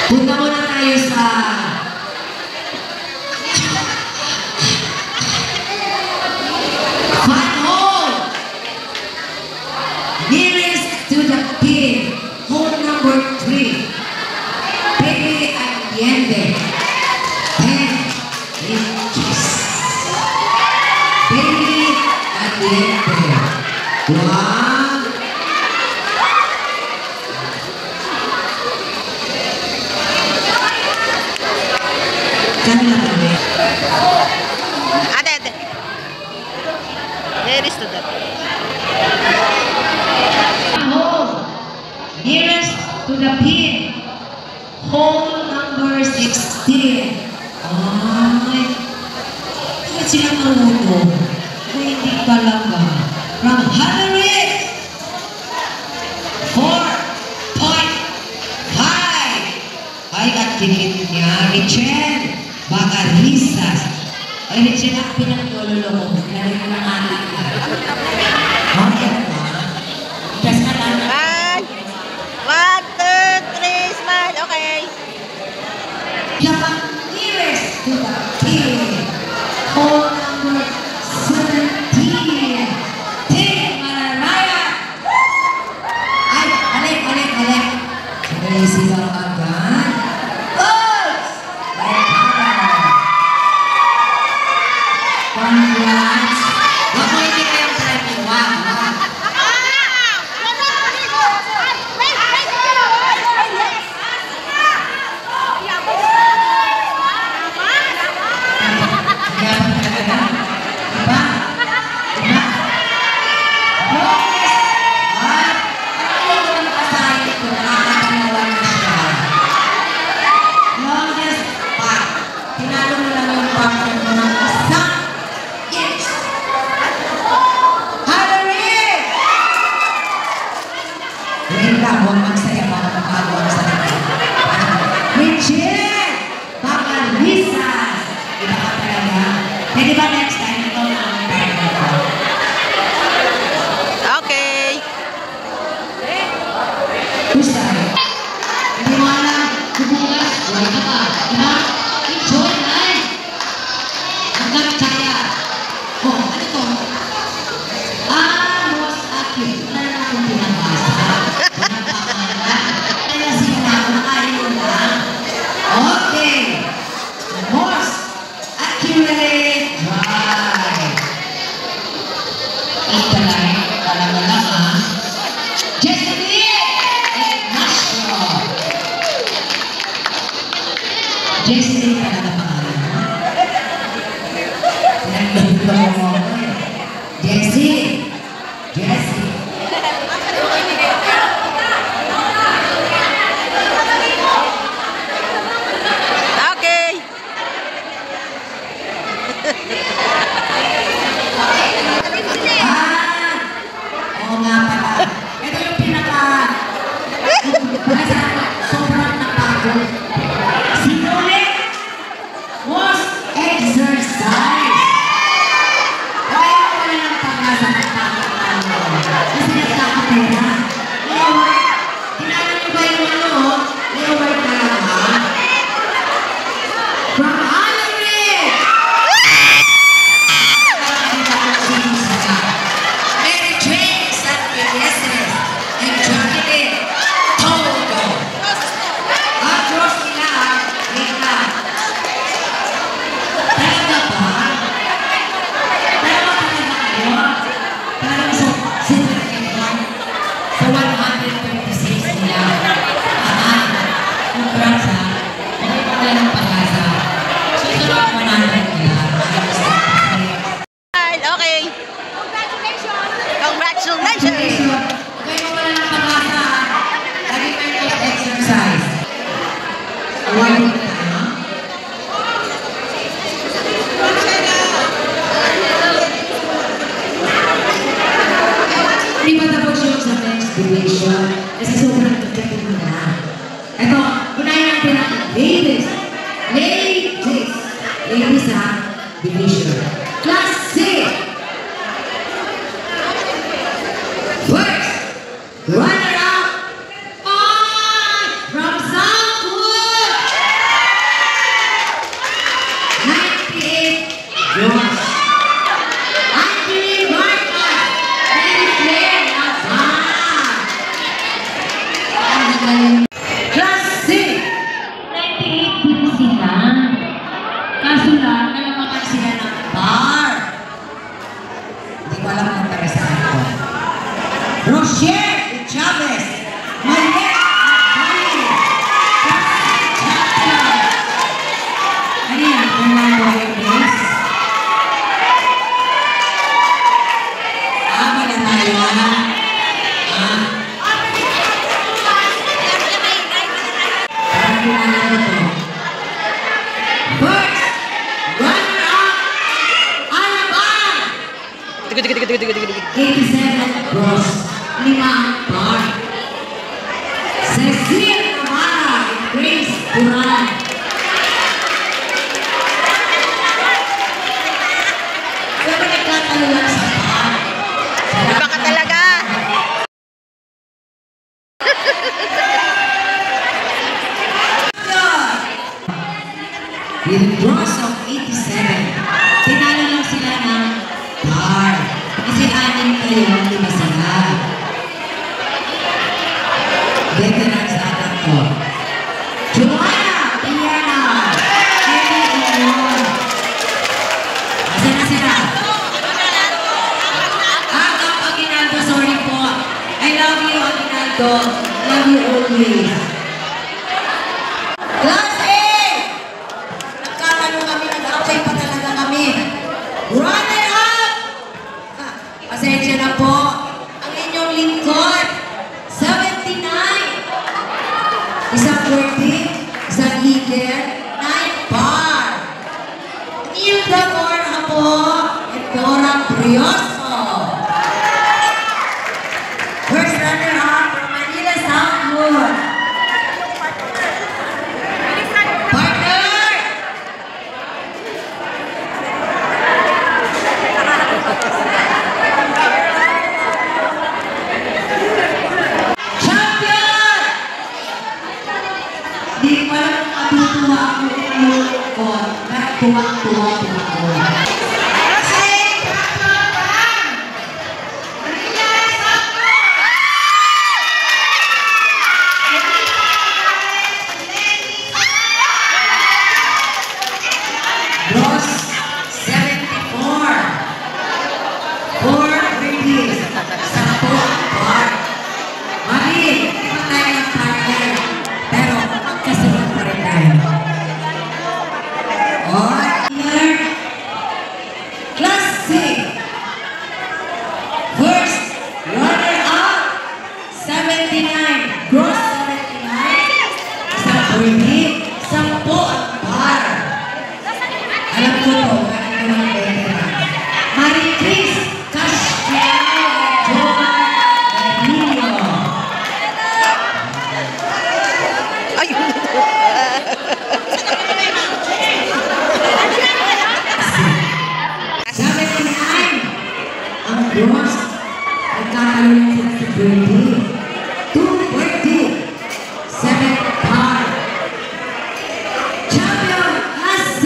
Punta muna tayo sa Fun Hole. Nearest to the pin. Hole number 3. Pepe Allende. 10 inches. Pepe Allende. Wow. Kanila kami. Ate. There is to that. Hole. Nearest to the pin. Hole number 16. Ay. Bakit sila marunong? Ay, hindi talaga. From Hillary. 4.5. Ay, at dikit niya. Richel. Baka risas. Ay, Richel, ang pinagdololo mo. Kaya ko ng anak ka. Okay ba? Kasi na lang. 1, 2, 3, smile. Okay. Yung nearest to the pin. Hole number 17. Team Malaraya. Ay, alik. Sabay sigaw agad. Oops! Congrats! Wag mo hindi kayong premyo. Wag. Wait lang, huwag magsaya para makagawa sa akin. Richard! Baka risas! Iba ka talaga. Pwede ba next time ito na ang tayo nito? Okay. Who's that? Hindi mo alam. Bubukas. Wala ka pa. Diba? Enjoy life. Hanggang kaya. Oh, ano to? Most active. Wala na akong pinabasa. Okay. Most accurate drive. Ito lang. Alam mo lang ha. Jessie talaga pangalan mo. Pinaglabutan mo ako eh. Jessie. Okay. Oo nga pala. Ito yung sobrang napagod. Sino ulit? Was exercise. Kaya ko wala ng pag-asa ng pagkakaan mo. Kasi nagkakapera. Leeward. Tinala niyo ba yung Leeward talaga? From Hillary! Mary Jane San Felices and Jacqueline Todo. Across nila, Rita. Talaga ba? Talaga kayo? Talagang super kayo? Sa 126 nila. Congrats ha. Hindi pa kayo ng pag-asa. Susunod 100 nila. Okay. Congratulations. Okay mo wala ng pag-asa. Lagi kayo exercise. Awarding ka na. Hindi pa tapos yung sa next division. Kasi sobrang pagdating mo na. Ito, unahin natin ang ladies ha, division. Class C. First, runner-up from Southwood. kilala ko to. First, runner-up, Alabang! 87 gross, 5 ang bar. Cecil Navarra and Grace Duran. Pero nagkatalo lang sa bar. Iba ka talaga. With gross of 87, tinalo lang sila ng bar. Kasi anim kayo, di ba sila? Veterans ata ko. Joanna, Piana, Kelly Union. Kasi na sila. Aginaldo, sorry po. I love you, Aginaldo. Love you always. Class A! Nagkakalo kami, nag-apply pa talaga kami. Runner up! Pasensya na po. Ang inyong lingkod. 79. Isang 40, isang eagle, 9 bar. Nilda Borja po, at Dora Brioso. First runner-up from Manila Southwood. Partner! Champion! Di pa lang matutuwa ako ko. Tuwa-tuwa ako. Gross 74. 4 release. 10 bar. Mali, di ba tayo ng partner? Pero magkasunod pa rin tayo. Winner, Class C. First, runner-up, 79. Gross 79. Isang 40. 10 bar. Alam ko to, bakit ko mga veteran. Marie Chris Castiano Joan Emilio. Ayun. 79. Ang gross, nagkakalo lang sila sa 20. 240. 7 bar. Champion Class C.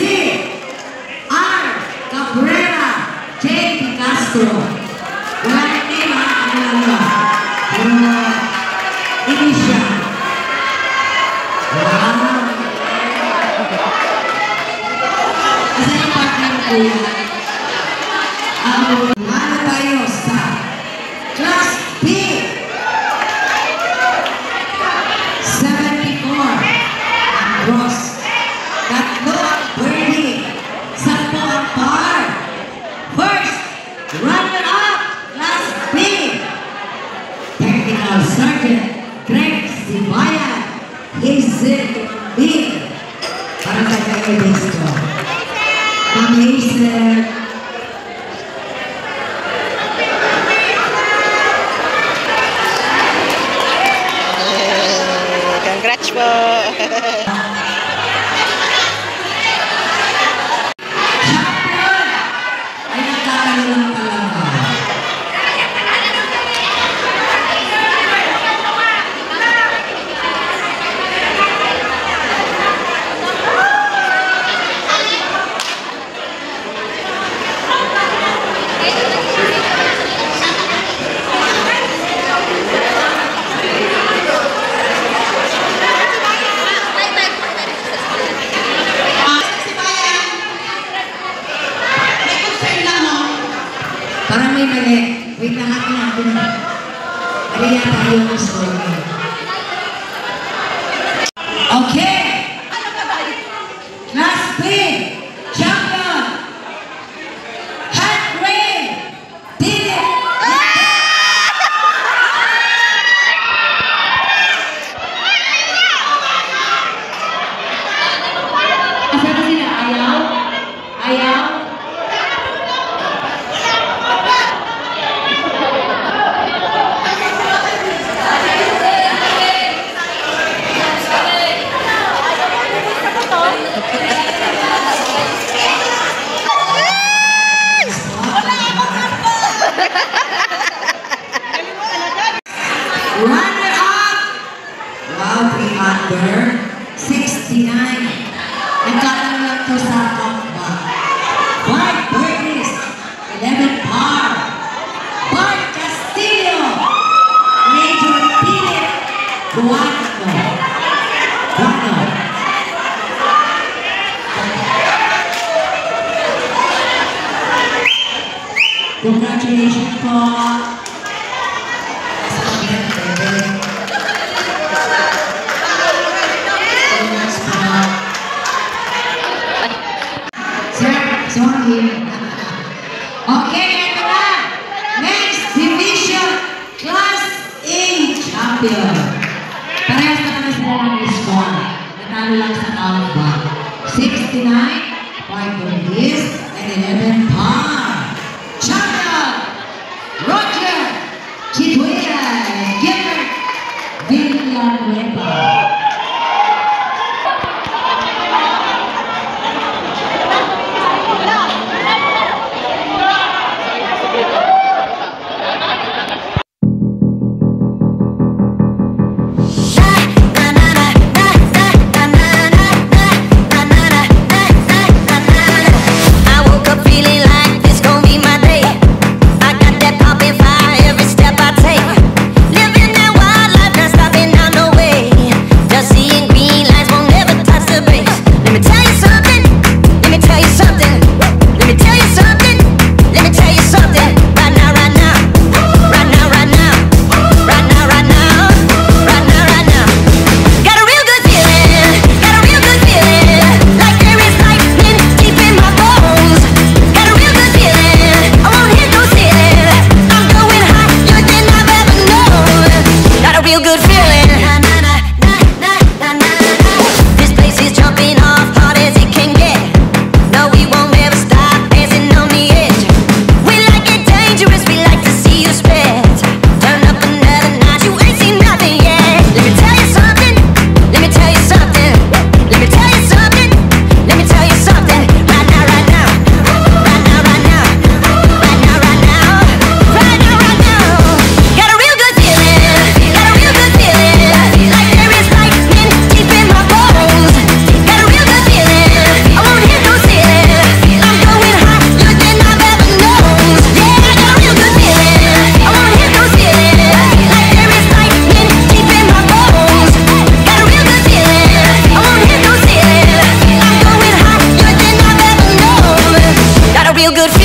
R. Cabrera. J. P. Castro. Wala na name ha, ano lang yun. Pero, initial. Wow. Kasi yung partner ko yan. Ano tayo sa Class B. 74. Ang gross. 3 ang birdie. 10 ang par. First, runner-up, Class B. Technical Sergeant Greg Sibayan. Hazel B. Para sa kayo dito. Ma'am Hazel. Congrats po. Champion! Ay nagkakalo lang talaga. Parang may mali. Wait lang natin. Ariya tayo ng story. Okay! Class B! Champion! Hat Rain! Philip! Asa na sila? Ayaw? Ayaw? Runner up! Wow, 3 under. 69. Nagkakaroon lang to sa Kapba. Bart Burgess, 11 par. Bart Castillo, Major Philip Guano. Congratulations po. Sorry. Okay, ito na. Next division, Class A champion. Parehas na kami sila ng score. Natalo lang sa Kapba. 69, 5 on this, and 11 par. Champion, Roger Chituera, Gilbert Villanueva. Feel good.